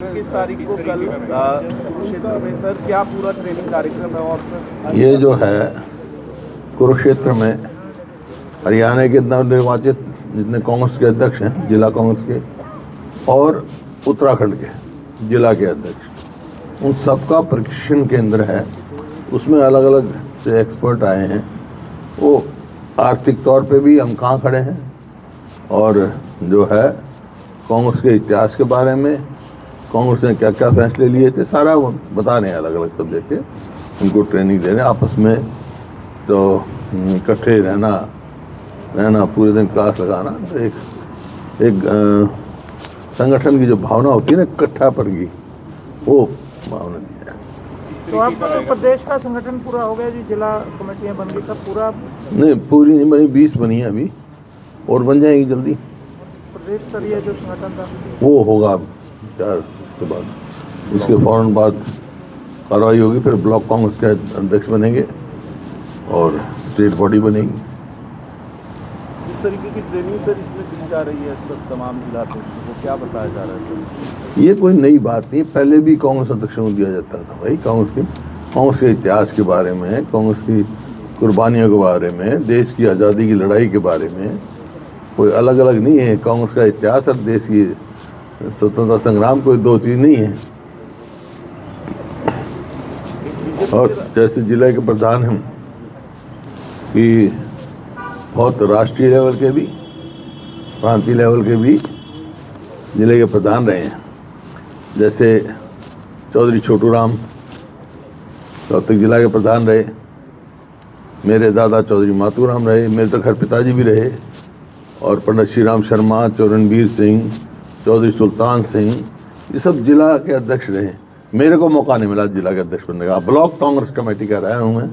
21 तारीख को कल कुरुक्षेत्र में सर क्या पूरा ट्रेनिंग कार्यक्रम है? और सर ये जो है कुरुक्षेत्र में हरियाणा के नवनिर्वाचित जितने कांग्रेस के अध्यक्ष हैं, जिला कांग्रेस के, और उत्तराखंड के जिला के अध्यक्ष, उन सबका प्रशिक्षण केंद्र है। उसमें अलग अलग से एक्सपर्ट आए हैं। वो आर्थिक तौर पे भी हम कहाँ खड़े हैं और जो है कांग्रेस के इतिहास के बारे में, कांग्रेस ने क्या क्या फैसले लिए थे, सारा वो बता रहे हैं। अलग अलग सब्जेक्ट के उनको ट्रेनिंग दे रहे हैं। आपस में तो इकट्ठे रहना पूरे दिन क्लास लगाना, तो एक संगठन की जो भावना होती है ना, इकट्ठापन की, वो भावना दी है। तो अब प्रदेश का संगठन पूरा हो गया जी, जिला कमेटियां बन गई, सब पूरा? नहीं, पूरी नहीं बनी, 20 बनी है अभी, और बन जाएंगी जल्दी। प्रदेश स्तरीय जो संगठन था वो होगा 4 के बाद, उसके फौरन बाद कार्रवाई होगी। फिर ब्लॉक कांग्रेस के अध्यक्ष बनेंगे और स्टेट बॉडी बनेगी। इस तरीके की ट्रेनिंग सर इसमें दी जा रही है सब तमाम जिला अध्यक्षों को, क्या बताया जा रहा है? ये कोई नई बात नहीं, पहले भी कांग्रेस अध्यक्षों को दिया जाता था भाई। कांग्रेस के इतिहास के बारे में, कांग्रेस की कुर्बानियों के बारे में, देश की आज़ादी की लड़ाई के बारे में, कोई अलग अलग नहीं है। कांग्रेस का इतिहास और देश की स्वतंत्रता संग्राम कोई दो चीज नहीं है। और जैसे जिले के प्रधान हम कि बहुत राष्ट्रीय लेवल के भी, प्रांतीय लेवल के भी जिले के प्रधान रहे हैं। जैसे चौधरी छोटू राम रोहतक जिला के प्रधान रहे, मेरे दादा चौधरी मातूराम रहे, मेरे तो घर पिताजी भी रहे, और पंडित श्री राम शर्मा, चौरणवीर सिंह, चौधरी सुल्तान सिंह, ये सब जिला के अध्यक्ष रहे। मेरे को मौका नहीं मिला जिला के अध्यक्ष बनने का। ब्लॉक कांग्रेस कमेटी का रहा हूँ मैं,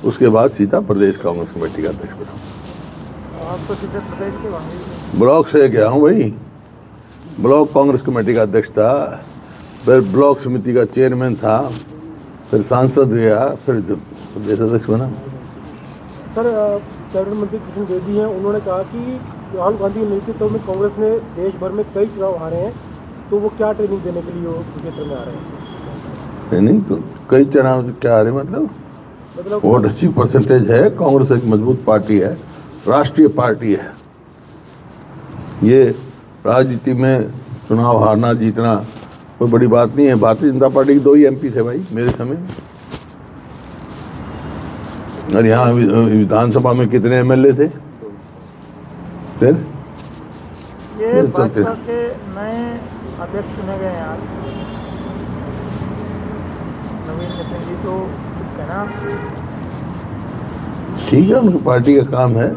उसके बाद सीधा प्रदेश कांग्रेस कमेटी का अध्यक्ष बना। आप तो सीधे प्रदेश के वहाँ ब्लॉक से गया हूँ भाई, ब्लॉक कांग्रेस कमेटी का अध्यक्ष था, फिर ब्लॉक समिति का चेयरमैन था, फिर सांसद गया, फिर प्रदेश अध्यक्ष बना। सर, कैबिनेट मंत्री किशन बेदी हैं, उन्होंने कहा कि राहुल गांधी के नेतृत्व में कांग्रेस ने देश भर में कई चुनाव हारे हैं, तो वो क्या ट्रेनिंग देने के लिए वो कुरुक्षेत्र में आ रहे हैं? ट्रेनिंग तो कई चुनाव क्या आ रहे, मतलब वोट अच्छी परसेंटेज है। कांग्रेस एक मजबूत पार्टी है, राष्ट्रीय पार्टी है। ये राजनीति में चुनाव हारना जीतना कोई बड़ी बात नहीं है। भारतीय जनता पार्टी के 2 ही MP थे भाई मेरे समय, और यहाँ विधानसभा में कितने MLA थे? फिर ये भाजपा के नए अध्यक्ष चुने गए हैं आज, नवीन नितिन जी, तो कहना ठीक है, उनकी पार्टी का काम है।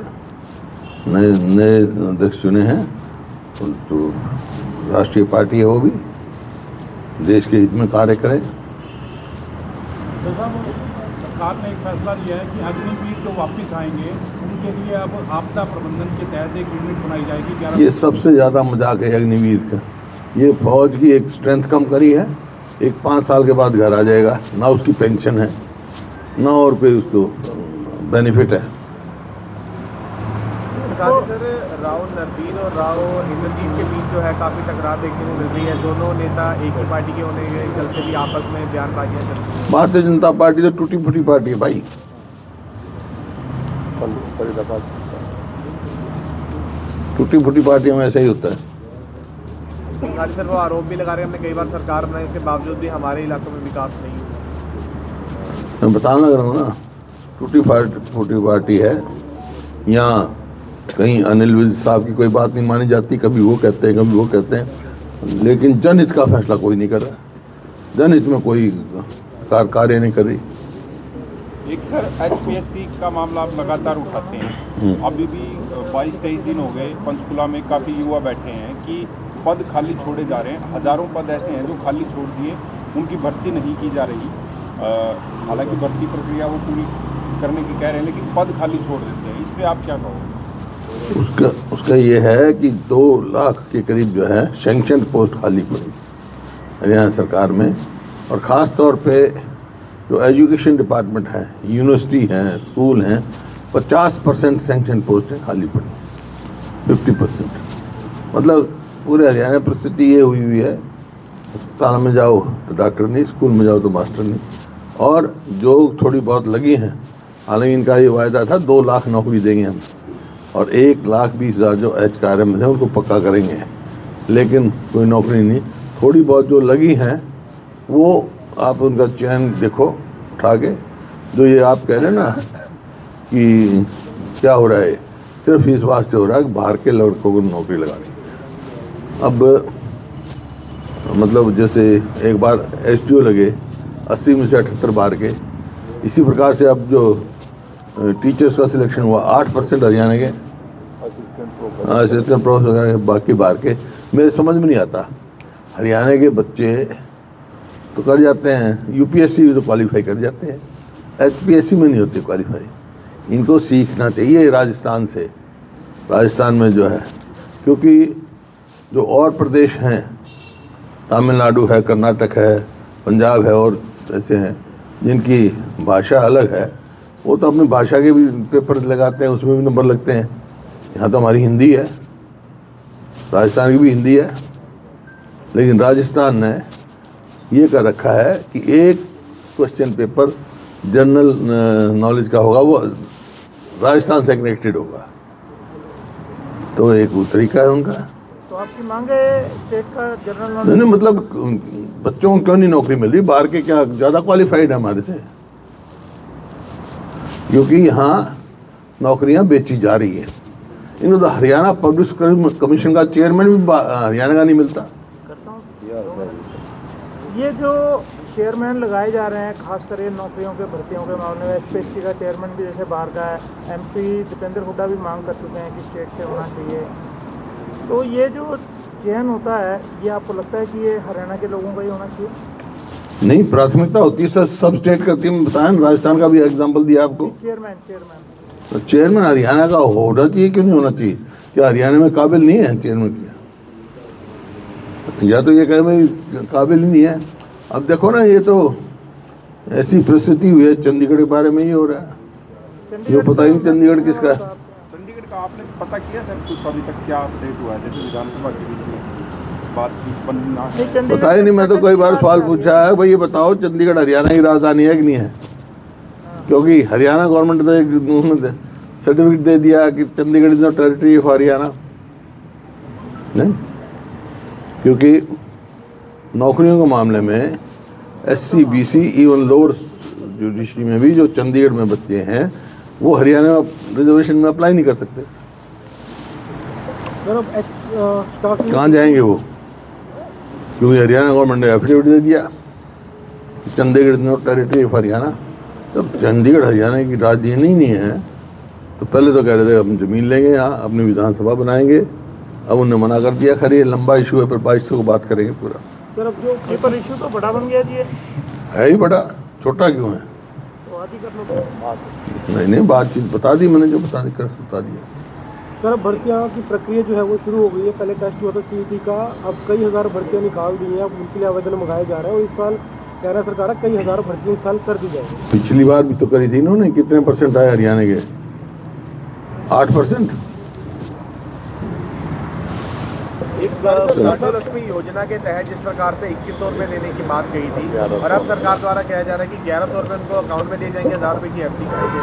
नए अध्यक्ष चुने हैं, तो राष्ट्रीय पार्टी है, वो भी देश के हित में कार्य करें। सरकार ने एक फैसला लिया है कि अग्निवीर जो वापस आएंगे उनके लिए अब आपदा प्रबंधन के तहत एक यूनिट बनाई जाएगी। ये सबसे ज़्यादा मजाक है अग्निवीर का। ये फौज की एक स्ट्रेंथ कम करी है, एक 5 साल के बाद घर आ जाएगा, ना उसकी पेंशन है, ना और कोई उसको बेनिफिट है। सर, राव नरवीर और राव इंद्रजीत के बीच जो है काफी टकरार देखने को मिल रही है। दोनों नेता एक ही पार्टी के होने के चलते भी आपस में बयानबाजियां चल रही हैं। भारतीय जनता पार्टी तो टूटी फूटी पार्टी है भाई। टूटी फूटी पार्टियों में ऐसा ही होता है। सर, वो आरोप भी लगा रहे हैं, हमने कई बार सरकार बनाई, उसके बावजूद भी हमारे इलाकों में विकास नहीं हुआ। मैं बताने लग रहा हूँ ना, टूटी फूटी पार्टी है। यहाँ कहीं अनिल विज साहब की कोई बात नहीं मानी जाती, कभी वो कहते हैं, कभी वो कहते हैं, लेकिन जनहित का फैसला कोई नहीं कर रहा। जनहित में कोई कार्य नहीं कर रही। एक सर, HPSC का मामला आप लगातार उठाते हैं, अभी भी 22-23 दिन हो गए, पंचकुला में काफ़ी युवा बैठे हैं कि पद खाली छोड़े जा रहे हैं। हज़ारों पद ऐसे हैं जो खाली छोड़ दिए, उनकी भर्ती नहीं की जा रही। हालांकि भर्ती प्रक्रिया वो पूरी करने की कह रहे हैं, लेकिन पद खाली छोड़ देते हैं। इस पर आप क्या कहोगे? उसका ये है कि 2 लाख के करीब जो है सैंक्शन पोस्ट खाली पड़ी हरियाणा सरकार में, और ख़ास तौर पे जो एजुकेशन डिपार्टमेंट है, यूनिवर्सिटी हैं, स्कूल हैं, 50% सैंक्शन पोस्टें खाली पड़ी, 50%। मतलब पूरे हरियाणा परिस्थिति ये हुई है अस्पताल में जाओ तो डॉक्टर नहीं, स्कूल में जाओ तो मास्टर नहीं। और जो थोड़ी बहुत लगी हैं, हालांकि इनका ये वायदा था 2 लाख नौकरी देंगे हम, और 1,20,000 जो HRM में थे उनको पक्का करेंगे, लेकिन कोई नौकरी नहीं। थोड़ी बहुत जो लगी हैं वो आप उनका चयन देखो उठा के। जो ये आप कह रहे हैं ना कि क्या हो रहा है, सिर्फ इस वास्ते हो रहा है कि बाहर के लड़कों को नौकरी लगानी। अब मतलब जैसे एक बार SDO लगे 80 में से 78 बार के, इसी प्रकार से अब जो टीचर्स का सिलेक्शन हुआ 8% हरियाणा के असिस्टेंट प्रोफेसर, बाकी बार के। मेरे समझ में नहीं आता, हरियाणा के बच्चे तो कर जाते हैं, UPSC भी तो क्वालिफाई कर जाते हैं, HPSC में नहीं होते क्वालिफाई। इनको सीखना चाहिए राजस्थान से, राजस्थान में जो है, क्योंकि जो और प्रदेश हैं, तमिलनाडु है, कर्नाटक है, पंजाब है और ऐसे हैं जिनकी भाषा अलग है, वो तो अपनी भाषा के भी पेपर लगाते हैं, उसमें भी नंबर लगते हैं। यहाँ तो हमारी हिंदी है, राजस्थान की भी हिंदी है, लेकिन राजस्थान ने ये कर रखा है कि एक क्वेश्चन पेपर जनरल नॉलेज का होगा, वो राजस्थान से कनेक्टेड होगा, तो एक वो तरीका है उनका। तो आपकी मांग है स्टेट का जनरल नॉलेज? नहीं, मतलब बच्चों को क्यों नहीं नौकरी मिल रही? बाहर के क्या ज़्यादा क्वालिफाइड है हमारे से? क्योंकि यहाँ नौकरियाँ बेची जा रही है। इन्होंने तो हरियाणा पब्लिक कमीशन का चेयरमैन भी हरियाणा का नहीं मिलता। ये जो चेयरमैन लगाए जा रहे हैं, खासकर ये नौकरियों के भर्तियों के मामले में, SPSC का चेयरमैन भी जैसे बाहर का है, MP दीपेंद्र हुड्डा भी मांग कर चुके हैं कि स्टेट से होना चाहिए। तो ये जो चयन होता है, ये आपको लगता है कि ये हरियाणा के लोगों का ही होना चाहिए? नहीं, प्राथमिकता होती है सर, सब स्टेट करती है। बताया, राजस्थान का भी एग्जाम्पल दिया आपको। चेयरमैन तो चेयरमैन हरियाणा का होना चाहिए, क्यों नहीं होना चाहिए? क्या हरियाणा में काबिल नहीं है चेयरमैन की? या तो ये कहे भाई काबिल ही नहीं है। अब देखो ना, ये तो ऐसी परिस्थिति हुई है, चंडीगढ़ के बारे में ही हो रहा है, ये पता ही नहीं चंडीगढ़ किसका है। चंडीगढ़ का आपने पता किया सर कुछ अभी तक क्या अपडेट हुआ है? जैसे विधानसभा के बीच में बात बनना है, पता ही नहीं। मैं तो कई बार सवाल पूछा है, भाई ये बताओ चंडीगढ़ हरियाणा की राजधानी है कि नहीं है? क्योंकि हरियाणा गवर्नमेंट ने एक सर्टिफिकेट दे दिया कि Chandigarh is not territory of Haryana, नहीं? क्योंकि नौकरियों के मामले में SC BC even lower judiciary में भी जो चंडीगढ़ में बच्चे हैं, वो हरियाणा रिजर्वेशन में अप्लाई नहीं कर सकते। कहाँ जाएंगे वो? क्योंकि हरियाणा गवर्नमेंट ने एफिडेविट दे दिया Chandigarh is not territory of Haryana. जब चंडीगढ़ हरियाणा की राजधानी नहीं है, तो पहले तो कह रहे थे हम जमीन लेंगे, यहाँ अपनी विधानसभा बनाएंगे। अब उन्होंने मना कर दिया। खैर ये लंबा इशू है, पर 2200 को बात करेंगे पूरा। सर, अब जो पेपर इशू तो बड़ा बन गया जी, है ही बड़ा, छोटा क्यों है? तो बात ही कर लो। नहीं, बातचीत बता दी मैंने, जो बता दिया। सर, भर्तियाँ की प्रक्रिया जो है वो शुरू हो गई है। पहले टेस्ट हुआ था CET का, अब कई हज़ार भर्तियाँ निकाल दी हैं, अब उनके लिए आवेदन मंगाए जा रहे हैं। और इस साल कह रहा सरकार कई हज़ार भर्तियाँ इस साल कर दी जाएगी। पिछली बार भी तो करी थी इन्होंने। कितने % आए हरियाणा के? 8%। लक्ष्मी योजना के तहत जिस प्रकार से 2100 रुपये देने की बात कही थी, और अब सरकार द्वारा कहा जा रहा है कि 1100 रुपये उनको अकाउंट में दिए जाएंगे, 1000 रुपये की FD करेंगे।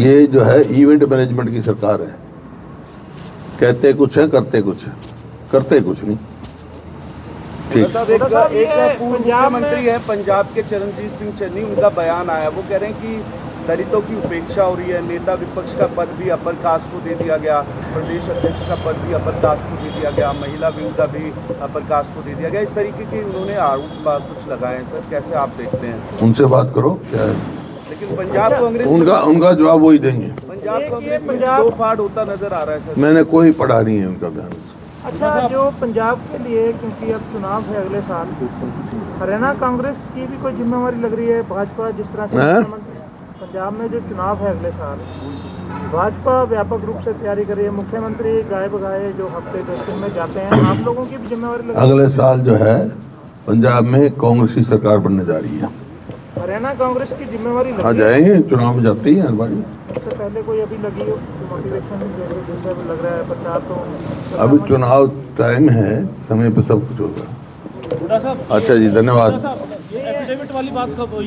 ये जो है इवेंट मैनेजमेंट की सरकार है। कहते कुछ है, करते कुछ है, करते कुछ नहीं। ठीक। एक पूर्व मुख्यमंत्री है पंजाब के चरणजीत सिंह चन्नी, उनका बयान आया, वो कह रहे हैं कि दलितों की उपेक्षा हो रही है। नेता विपक्ष का पद भी अपर कास्ट को दे दिया गया, प्रदेश अध्यक्ष का पद भी अपर कास्ट को दे दिया गया, महिला विंग का भी अपर कास्ट को दे दिया गया। इस तरीके के उन्होंने आरोप कुछ लगाए हैं। सर, कैसे आप देखते हैं? उनसे बात करो, क्या है? लेकिन पंजाब कांग्रेस उनका जवाब वही देंगे। पंजाब कांग्रेस में दो फाड़ होता नजर आ रहा है सर। मैंने कोई पढ़ा नहीं है उनका बयान। अच्छा, जो पंजाब के लिए, क्योंकि अब चुनाव है अगले साल, हरियाणा कांग्रेस की भी कोई जिम्मेवारी लग रही है? भाजपा जिस तरह से पंजाब में जो चुनाव है अगले साल, भाजपा व्यापक रूप से तैयारी कर रही है, मुख्यमंत्री गाए बगाए जो हफ्ते 10 दिन में जाते हैं, आप लोगों की भी जिम्मेवारी लग रही है? अगले साल जो है पंजाब में कांग्रेस की सरकार बनने जा रही है। हरियाणा कांग्रेस की जिम्मेवारी हाँ, जाएंगे, चुनाव में जाते ही हर बार। इससे पहले कोई अभी लगी हो? मोटिवेशन जैसे लग रहा है प्रचार तो अभी चुनाव टाइम है, समय पे सब कुछ होगा। हुड्डा साहब, अच्छा जी, धन्यवाद। ये एफिडेविट वाली बात कब हुई?